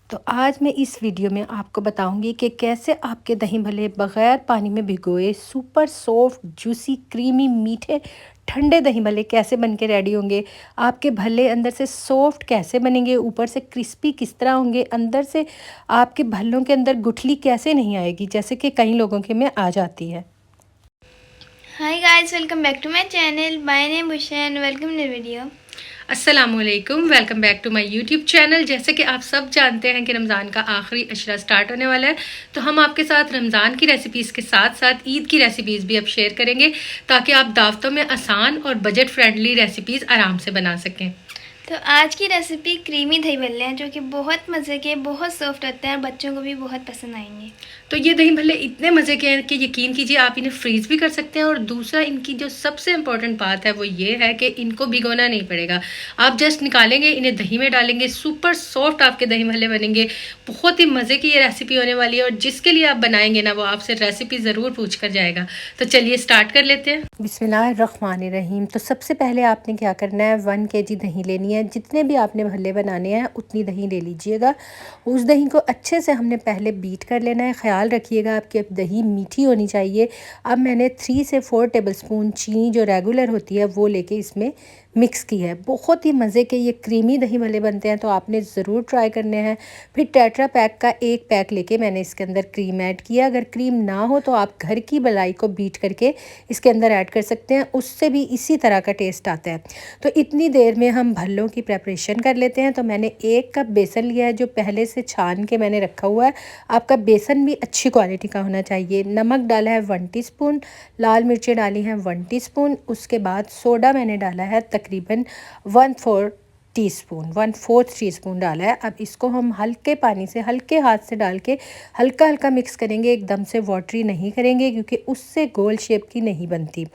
तो आज मैं इस वीडियो में आपको बताऊंगी कि कैसे आपके दही भल्ले बग़ैर पानी में भिगोए सुपर सॉफ्ट जूसी क्रीमी मीठे ठंडे दही भल्ले कैसे बन के रेडी होंगे। आपके भल्ले अंदर से सॉफ्ट कैसे बनेंगे, ऊपर से क्रिस्पी किस तरह होंगे, अंदर से आपके भल्लों के अंदर गुठली कैसे नहीं आएगी जैसे कि कई लोगों के में आ जाती है। Hi guys, welcome back to my channel. My name is Usha and welcome to the video. अस्सलामुअलैकुम, welcome back to my YouTube channel. जैसे कि आप सब जानते हैं कि रमज़ान का आखिरी अशरा स्टार्ट होने वाला है, तो हम आपके साथ रमज़ान की रेसिपीज़ के साथ साथ ईद की रेसिपीज़ भी अब शेयर करेंगे ताकि आप दावतों में आसान और बजट फ्रेंडली रेसिपीज़ आराम से बना सकें। तो आज की रेसिपी क्रीमी दही भल्ले हैं जो कि बहुत मज़े के, बहुत सॉफ्ट होते हैं और बच्चों को भी बहुत पसंद आएंगे। तो ये दही भल्ले इतने मज़े के हैं कि यकीन कीजिए आप इन्हें फ्रीज़ भी कर सकते हैं। और दूसरा, इनकी जो सबसे इम्पोर्टेंट बात है वो ये है कि इनको भिगोना नहीं पड़ेगा। आप जस्ट निकालेंगे, इन्हें दही में डालेंगे, सुपर सॉफ्ट आपके दही भल्ले बनेंगे। बहुत ही मज़े की ये रेसिपी होने वाली है और जिसके लिए आप बनाएंगे ना वो आपसे रेसिपी ज़रूर पूछ कर जाएगा। तो चलिए स्टार्ट कर लेते हैं। बिस्मिल्लाहिर्रहमानिर्रहीम। तो सबसे पहले आपने क्या करना है, 1 kg दही लेनी है। जितने भी आपने भल्ले बनाने हैं उतनी दही ले लीजिएगा। उस दही को अच्छे से हमने पहले बीट कर लेना है। ख्याल रखिएगा आपकी दही मीठी होनी चाहिए। अब मैंने 3 से 4 टेबलस्पून चीनी जो रेगुलर होती है वो लेके इसमें मिक्स की है। बहुत ही मज़े के ये क्रीमी दही भल्ले बनते हैं, तो आपने ज़रूर ट्राई करने हैं। फिर टेट्रा पैक का 1 पैक लेके मैंने इसके अंदर क्रीम ऐड किया। अगर क्रीम ना हो तो आप घर की मलाई को बीट करके इसके अंदर ऐड कर सकते हैं, उससे भी इसी तरह का टेस्ट आता है। तो इतनी देर में हम भल्लों की प्रेपरेशन कर लेते हैं। तो मैंने 1 कप बेसन लिया है जो पहले से छान के मैंने रखा हुआ है। आपका बेसन भी अच्छी क्वालिटी का होना चाहिए। नमक डाला है 1 टीस्पून, लाल मिर्चें डाली हैं 1 टीस्पून। उसके बाद सोडा मैंने डाला है तकरीबन 1/4 टीस्पून डाला है। अब इसको हम हल्के पानी से, हल्के हाथ से डाल के हल्का हल्का मिक्स करेंगे। एकदम से वाटरी नहीं करेंगे क्योंकि उससे गोल शेप की नहीं बनती।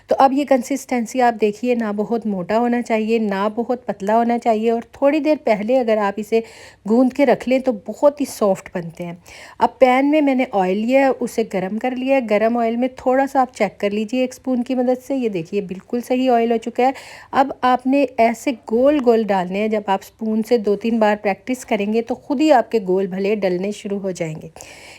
तो अब ये कंसिस्टेंसी आप देखिए, ना बहुत मोटा होना चाहिए ना बहुत पतला होना चाहिए। और थोड़ी देर पहले अगर आप इसे गूंद के रख लें तो बहुत ही सॉफ्ट बनते हैं। अब पैन में मैंने ऑयल लिया है, उसे गर्म कर लिया है। गर्म ऑयल में थोड़ा सा आप चेक कर लीजिए 1 स्पून की मदद से। ये देखिए बिल्कुल सही ऑयल हो चुका है। अब आपने ऐसे गोल गोल डालने हैं। जब आप स्पून से 2-3 बार प्रैक्टिस करेंगे तो खुद ही आपके गोल भले डलने शुरू हो जाएंगे।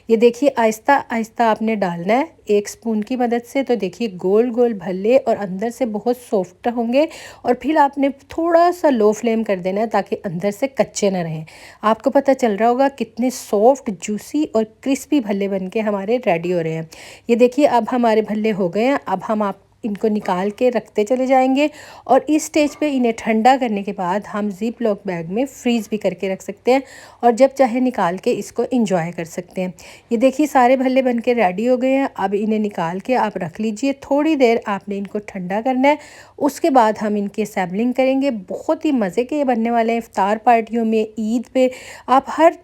ये देखिए आहिस्ता आहिस्ता आपने डालना है 1 स्पून की मदद से। तो देखिए गोल गोल भल्ले और अंदर से बहुत सॉफ्ट होंगे। और फिर आपने थोड़ा सा लो फ्लेम कर देना है ताकि अंदर से कच्चे ना रहें। आपको पता चल रहा होगा कितने सॉफ्ट जूसी और क्रिस्पी भल्ले बनके हमारे रेडी हो रहे हैं। ये देखिए अब हमारे भल्ले हो गए हैं। अब हम आप इनको निकाल के रखते चले जाएंगे और इस स्टेज पे इन्हें ठंडा करने के बाद हम ज़िप लॉक बैग में फ्रीज़ भी करके रख सकते हैं और जब चाहे निकाल के इसको इंजॉय कर सकते हैं। ये देखिए सारे भल्ले बन के रेडी हो गए हैं। अब इन्हें निकाल के आप रख लीजिए। थोड़ी देर आपने इनको ठंडा करना है, उसके बाद हम इनके सैम्पलिंग करेंगे। बहुत ही मज़े के बनने वाले हैं। इफ्तार पार्टियों में, ईद पे, आप हर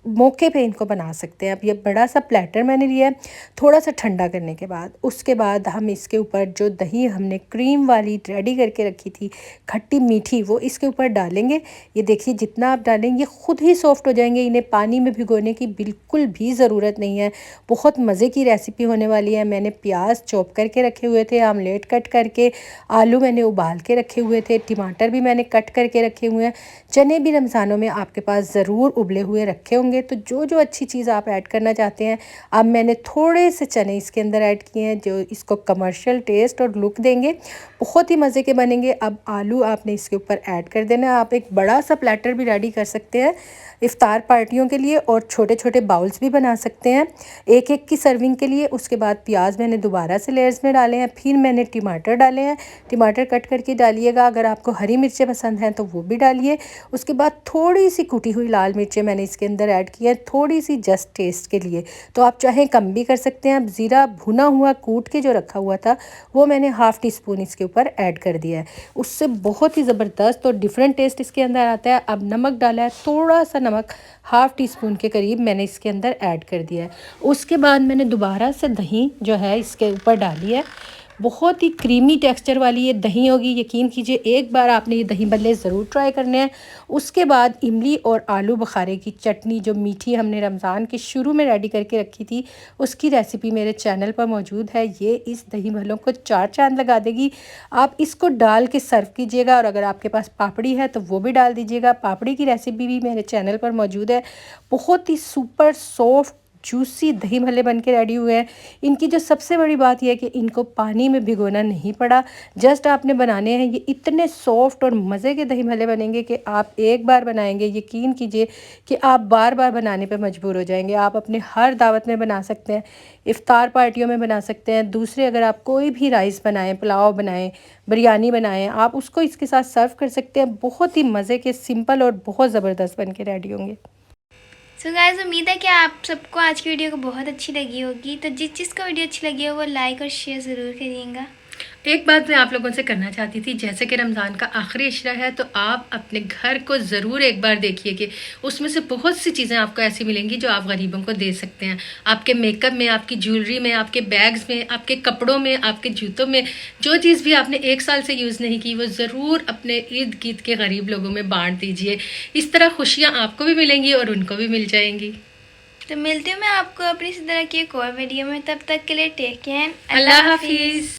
मौके पे इनको बना सकते हैं। अब ये बड़ा सा प्लेटर मैंने लिया है। थोड़ा सा ठंडा करने के बाद उसके बाद हम इसके ऊपर जो दही हमने क्रीम वाली रेडी करके रखी थी, खट्टी मीठी, वो इसके ऊपर डालेंगे। ये देखिए जितना आप डालेंगे खुद ही सॉफ्ट हो जाएंगे। इन्हें पानी में भिगोने की बिल्कुल भी ज़रूरत नहीं है। बहुत मज़े की रेसिपी होने वाली है। मैंने प्याज चॉप करके रखे हुए थे, आमलेट कट करके, आलू मैंने उबाल के रखे हुए थे, टमाटर भी मैंने कट करके रखे हुए हैं। चने भी रमज़ानों में आपके पास ज़रूर उबले हुए रखे होंगे। तो जो जो अच्छी चीज़ आप ऐड करना चाहते हैं। अब मैंने थोड़े से चने इसके अंदर ऐड किए हैं जो इसको कमर्शियल टेस्ट और लुक देंगे। बहुत ही मज़े के बनेंगे। अब आलू आपने इसके ऊपर ऐड कर देना है। आप एक बड़ा सा प्लेटर भी रेडी कर सकते हैं इफ्तार पार्टियों के लिए और छोटे छोटे बाउल्स भी बना सकते हैं एक एक की सर्विंग के लिए। उसके बाद प्याज मैंने दोबारा से लेयर्स में डाले हैं। फिर मैंने टमाटर डाले हैं। टमाटर कट करके डालिएगा। अगर आपको हरी मिर्चें पसंद हैं तो वो भी डालिए। उसके बाद थोड़ी सी कुटी हुई लाल मिर्चें मैंने इसके अंदर ऐड की है, थोड़ी सी जस्ट टेस्ट के लिए। तो आप चाहें कम भी कर सकते हैं। अब ज़ीरा भुना हुआ कूट के जो रखा हुआ था वो मैंने ½ टीस्पून इसके ऊपर ऐड कर दिया है। उससे बहुत ही ज़बरदस्त और डिफरेंट टेस्ट इसके अंदर आता है। अब नमक डाला है, थोड़ा सा नमक ½ टीस्पून के करीब मैंने इसके अंदर ऐड कर दिया है। उसके बाद मैंने दोबारा से दही जो है इसके ऊपर डाली है। बहुत ही क्रीमी टेक्सचर वाली ये दही होगी। यकीन कीजिए एक बार आपने ये दही भल्ले ज़रूर ट्राई करने हैं। उसके बाद इमली और आलू बुखारे की चटनी जो मीठी हमने रमज़ान के शुरू में रेडी करके रखी थी, उसकी रेसिपी मेरे चैनल पर मौजूद है। ये इस दही भल्लों को 4 चांद लगा देगी। आप इसको डाल के सर्व कीजिएगा और अगर आपके पास पापड़ी है तो वो भी डाल दीजिएगा। पापड़ी की रेसिपी भी मेरे चैनल पर मौजूद है। बहुत ही सुपर सॉफ्ट जूसी दही भल्ले बन के रेडी हुए हैं। इनकी जो सबसे बड़ी बात यह है कि इनको पानी में भिगोना नहीं पड़ा, जस्ट आपने बनाने हैं। ये इतने सॉफ्ट और मज़े के दही भल्ले बनेंगे कि आप एक बार बनाएंगे, यकीन कीजिए कि आप बार बार बनाने पे मजबूर हो जाएंगे। आप अपने हर दावत में बना सकते हैं, इफ़्तार पार्टियों में बना सकते हैं। दूसरे अगर आप कोई भी राइस बनाएं, पुलाव बनाएं, बिरयानी बनाएं, आप उसको इसके साथ सर्व कर सकते हैं। बहुत ही मज़े के, सिंपल और बहुत ज़बरदस्त बन के रेडी होंगे। सो गाइस, उम्मीद है कि आप सबको आज की वीडियो को बहुत अच्छी लगी होगी। तो जिस जिसको वीडियो अच्छी लगी हो वो लाइक और शेयर ज़रूर करिएगा। एक बात मैं आप लोगों से करना चाहती थी, जैसे कि रमज़ान का आखिरी इशरा है तो आप अपने घर को ज़रूर एक बार देखिए कि उसमें से बहुत सी चीज़ें आपको ऐसी मिलेंगी जो आप गरीबों को दे सकते हैं। आपके मेकअप में, आपकी ज्वेलरी में, आपके बैग्स में, आपके कपड़ों में, आपके जूतों में, जो चीज़ भी आपने एक साल से यूज़ नहीं की वो ज़रूर अपने इर्द गिर्द के गरीब लोगों में बांट दीजिए। इस तरह खुशियाँ आपको भी मिलेंगी और उनको भी मिल जाएंगी। तो मिलती हूँ मैं आपको अपनी इसी तरह की एक और वीडियो में। तब तक के लिए टेक केयर, अल्लाह हाफिज़।